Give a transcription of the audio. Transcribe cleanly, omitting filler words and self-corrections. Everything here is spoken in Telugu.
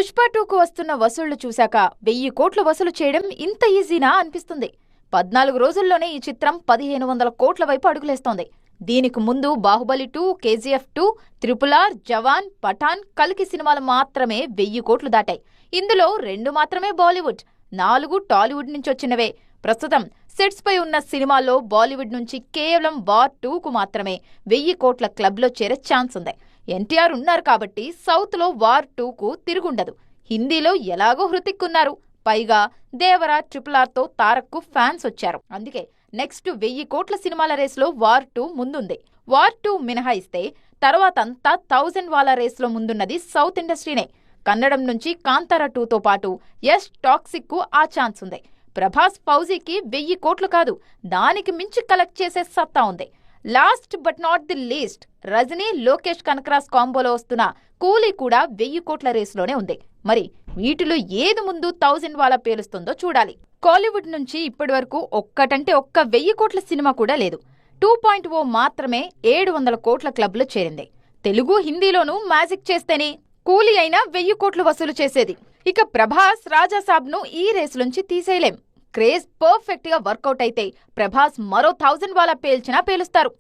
పుష్ప 2కు వస్తున్న వసూళ్లు చూశాక 1000 కోట్లు వసూలు చేయడం ఇంత ఈజీనా అనిపిస్తుంది. 14 రోజుల్లోనే ఈ చిత్రం 1500 కోట్ల వైపు అడుగులేస్తోంది. దీనికి ముందు బాహుబలి 2, KGF 2, RRR, జవాన్, పఠాన్, కల్కి సినిమాలు మాత్రమే 1000 కోట్లు దాటాయి. ఇందులో 2 మాత్రమే బాలీవుడ్, 4 టాలీవుడ్ నుంచి వచ్చినవే. ప్రస్తుతం సెట్స్ పై ఉన్న సినిమాల్లో బాలీవుడ్ నుంచి కేవలం వార్ 2కు మాత్రమే 1000 కోట్ల క్లబ్లో చేరే ఛాన్స్ ఉంది. ఎన్టీఆర్ ఉన్నారు కాబట్టి సౌత్లో వార్ 2కు తిరుగుండదు. హిందీలో ఎలాగో హృతిక్ ఉన్నారు. పైగా దేవరా, RRRతో తారక్కు ఫ్యాన్స్ వచ్చారు. అందుకే నెక్స్ట్ 1000 కోట్ల సినిమాల రేసులో వార్ 2 ముందుంది. వార్ 2 మినహాయిస్తే తర్వాతంతా 1000 వాలా రేసులో ముందున్నది సౌత్ ఇండస్ట్రీనే. కన్నడం నుంచి కాంతారా 2తో పాటు యష్, టాక్సిక్కు ఆ ఛాన్స్ ఉంది. ప్రభాస్, ఫౌజీకి 1000 కోట్లు కాదు, దానికి మించి కలెక్ట్ చేసే సత్తా ఉంది. Last but not the least, Rajini, Lokesh Kanagaraj కాంబోలో వస్తున్న కూలీ కూడా 1000 కోట్ల రేసులోనే ఉంది. మరి వీటిలో ఏది ముందు 1000 వాలా పేలుస్తుందో చూడాలి. కాలీవుడ్ నుంచి ఇప్పటివరకు ఒక్కటంటే ఒక్క 1000 కోట్ల సినిమా కూడా లేదు. 2.0 మాత్రమే 700 కోట్ల క్లబ్లో చేరింది. తెలుగు, హిందీలోనూ మ్యాజిక్ చేస్తేనే కూలీ అయినా 1000 కోట్లు వసూలు చేసేది. ఇక ప్రభాస్, రాజాసాబ్ను ఈ రేసులోంచి తీసేయలేం. క్రేజ్ పర్ఫెక్ట్ గా వర్కౌట్ అయితే ప్రభాస్ మరో 1000 వాలా పేల్చినా పేలుస్తారు.